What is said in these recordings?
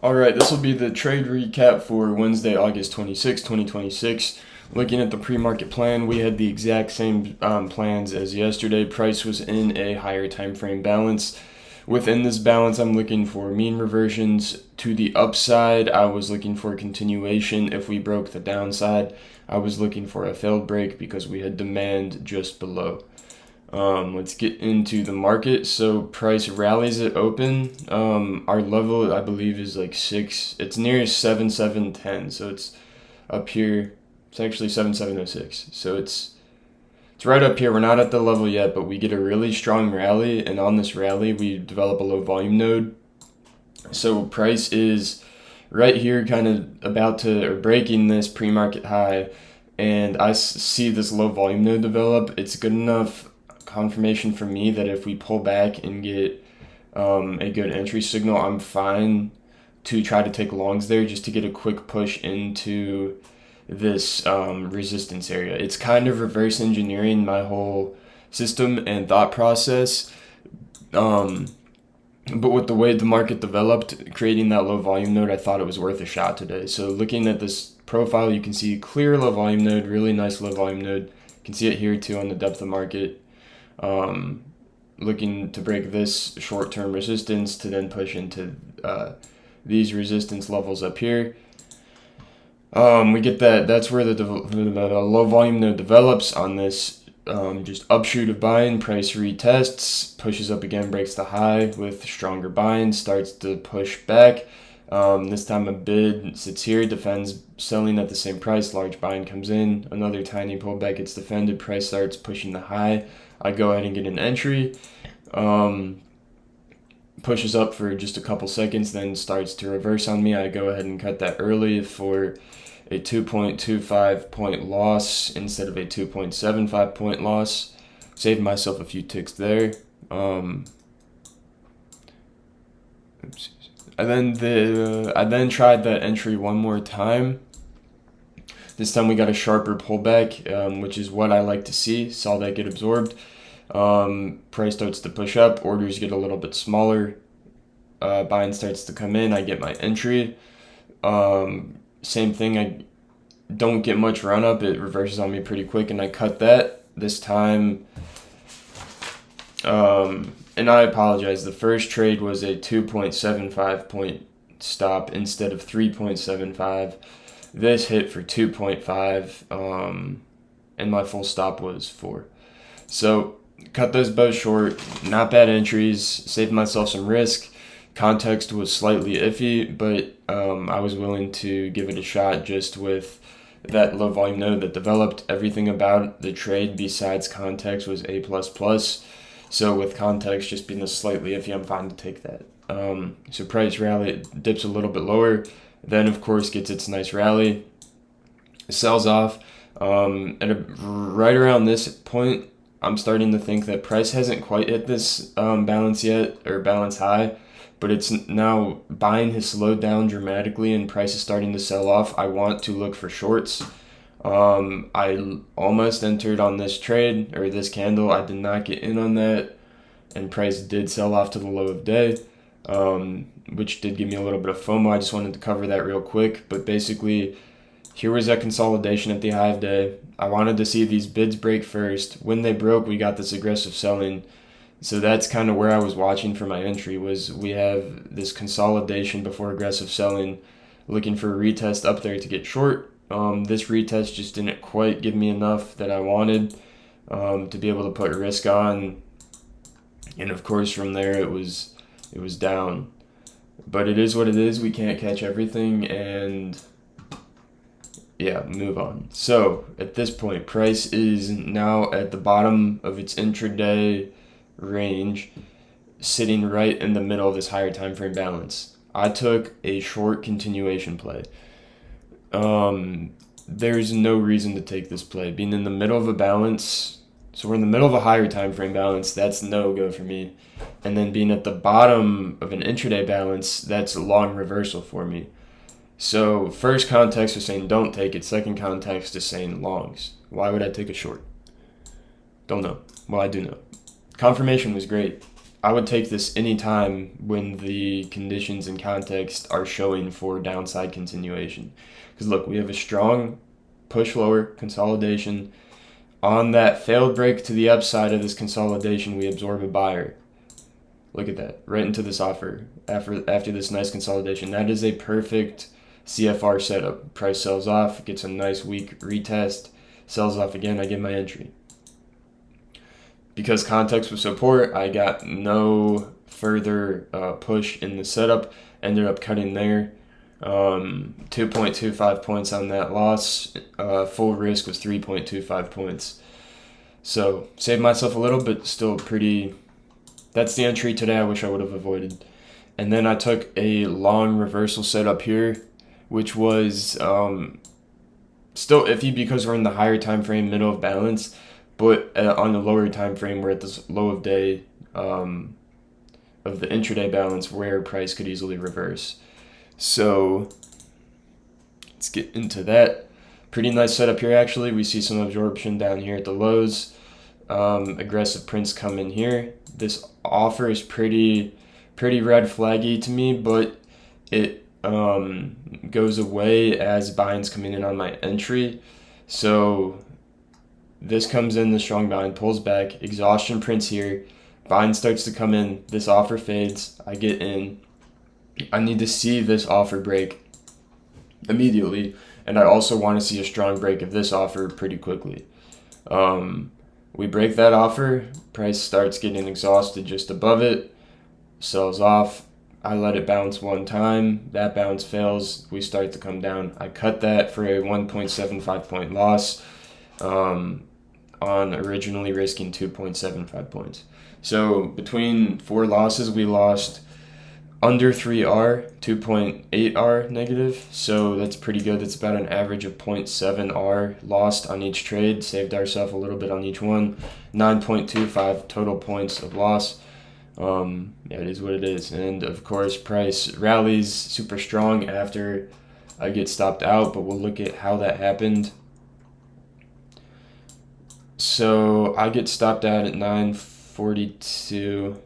All right, this will be the trade recap for Wednesday, August 26, 2026. Looking at the pre-market plan, we had the exact same plans as yesterday. Price was in a higher time frame balance. Within this balance, I'm looking for mean reversions to the upside. I was looking for a continuation if we broke the downside. I was looking for a failed break because we had demand just below. Let's get into the market. So price rallies at open. Our level, I believe, is like 6. It's near 7710. So it's up here. It's actually 7706. So it's right up here. We're not at the level yet, but we get a really strong rally, and on this rally, we develop a low volume node. So price is right here, kind of about to or breaking this pre-market high, and I see this low volume node develop. It's good enough confirmation for me that if we pull back and get a good entry signal, I'm fine to try to take longs there just to get a quick push into this resistance area. It's kind of reverse engineering my whole system and thought process. But with the way the market developed, creating that low volume node, I thought it was worth a shot today. So looking at this profile, you can see clear low volume node, really nice low volume node. You can see it here too on the depth of market. Looking to break this short-term resistance to then push into these resistance levels up here. We get that. That's where the low volume node develops on this just upshoot of buying. Price retests, pushes up again, breaks the high with stronger buying, starts to push back. This time a bid sits here, defends selling at the same price. Large buying comes in, another tiny pullback gets defended. Price starts pushing the high. I go ahead and get an entry. Pushes up for just a couple seconds, then starts to reverse on me. I go ahead and cut that early for a 2.25 point loss instead of a 2.75 point loss. Saved myself a few ticks there. I then tried that entry one more time. This time we got a sharper pullback, which is what I like to see. Saw that get absorbed. Price starts to push up. Orders get a little bit smaller. Buying starts to come in. I get my entry. Same thing. I don't get much run up. It reverses on me pretty quick, and I cut that this time. And I apologize. The first trade was a 2.75 point stop instead of 3.75. This hit for 2.5, and my full stop was 4. So cut those both short. Not bad entries. Saved myself some risk. Context was slightly iffy, but I was willing to give it a shot just with that low volume node that developed. Everything about the trade besides context was A++. So with context just being slightly iffy, I'm fine to take that. So price rally, it dips a little bit lower. Then, of course, gets its nice rally. Sells off. Right around this point, I'm starting to think that price hasn't quite hit this balance yet, or balance high. But it's now buying has slowed down dramatically and price is starting to sell off. I want to look for shorts. I almost entered on this trade or this candle. I did not get in on that, and price did sell off to the low of day, which did give me a little bit of FOMO. I just wanted to cover that real quick. But basically, here was that consolidation at the high of day. I wanted to see these bids break first. When they broke, we got this aggressive selling. So that's kind of where I was watching for my entry, was we have this consolidation before aggressive selling, looking for a retest up there to get short. This retest just didn't quite give me enough that I wanted to be able to put risk on. And of course from there it was down. But it is what it is. We can't catch everything, and yeah, move on. So at this point, price is now at the bottom of its intraday range, sitting right in the middle of this higher time frame balance. I took a short continuation play. There's no reason to take this play. Being in the middle of a balance, so we're in the middle of a higher time frame balance, that's no go for me. And then being at the bottom of an intraday balance, that's a long reversal for me. So first context is saying don't take it. Second context is saying longs. Why would I take a short? Don't know. Well, I do know. Confirmation was great. I would take this anytime when the conditions and context are showing for downside continuation. Because look, we have a strong push lower consolidation. On that failed break to the upside of this consolidation, we absorb a buyer. Look at that, right into this offer after this nice consolidation. That is a perfect CFR setup. Price sells off, gets a nice weak retest, sells off again, I get my entry. Because context was so poor, I got no further push in the setup. Ended up cutting there. 2.25 points on that loss. Full risk was 3.25 points. So saved myself a little, but still pretty. That's the entry today I wish I would have avoided. And then I took a long reversal setup here, which was still iffy because we're in the higher time frame, middle of balance. But on the lower time frame, we're at this low of day of the intraday balance where price could easily reverse. So let's get into that. Pretty nice setup here, actually. We see some absorption down here at the lows. Aggressive prints come in here. This offer is pretty red flaggy to me, but it goes away as buying's coming in on my entry. So this comes in, the strong buying pulls back, exhaustion prints here, buying starts to come in, this offer fades, I get in. I need to see this offer break immediately, and I also want to see a strong break of this offer pretty quickly. We break that offer, price starts getting exhausted just above it, sells off. I let it bounce one time, that bounce fails, we start to come down. I cut that for a 1.75 point loss on originally risking 2.75 points. So between 4 losses, we lost under 3R, 2.8R negative. So that's pretty good. That's about an average of 0.7R lost on each trade. Saved ourselves a little bit on each one. 9.25 total points of loss. Yeah, it is what it is. And of course, price rallies super strong after I get stopped out, but we'll look at how that happened. So I get stopped out at 9:42.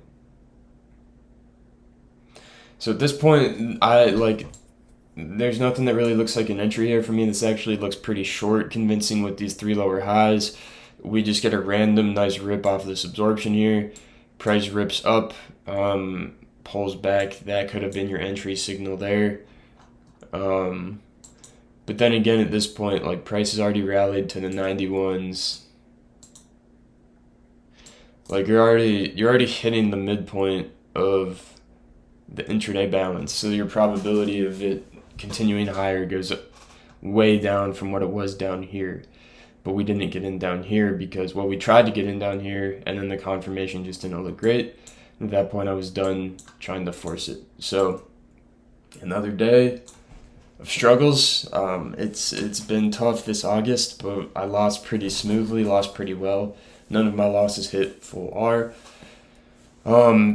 So at this point, there's nothing that really looks like an entry here for me. This actually looks pretty short, convincing with these 3 lower highs. We just get a random nice rip off this absorption here. Price rips up, pulls back. That could have been your entry signal there. But then again, at this point, price has already rallied to the 91s. You're already hitting the midpoint of the intraday balance, so your probability of it continuing higher goes way down from what it was down here. But we didn't get in down here because, we tried to get in down here, and then the confirmation just didn't look great. At that point, I was done trying to force it. So another day of struggles. It's been tough this August, but I lost pretty smoothly, lost pretty well. None of my losses hit full R.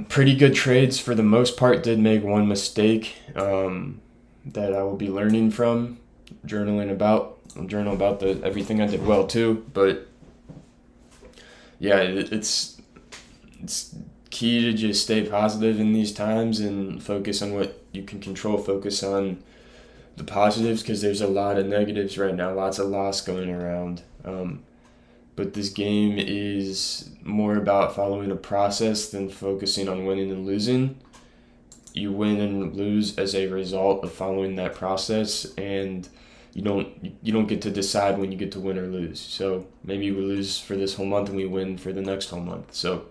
Pretty good trades for the most part. Did make one mistake that I will be learning from, journaling about. I'll journal about everything I did well too. But yeah, it's key to just stay positive in these times and focus on what you can control. Focus on the positives, because there's a lot of negatives right now. Lots of loss going around. But this game is more about following a process than focusing on winning and losing. You win and lose as a result of following that process, and you don't get to decide when you get to win or lose. So maybe we lose for this whole month and we win for the next whole month. So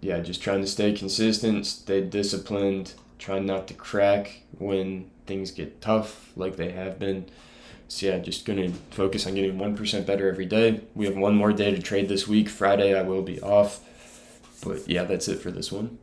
yeah, just trying to stay consistent, stay disciplined, trying not to crack when things get tough like they have been. So yeah, just going to focus on getting 1% better every day. We have one more day to trade this week. Friday I will be off. But yeah, that's it for this one.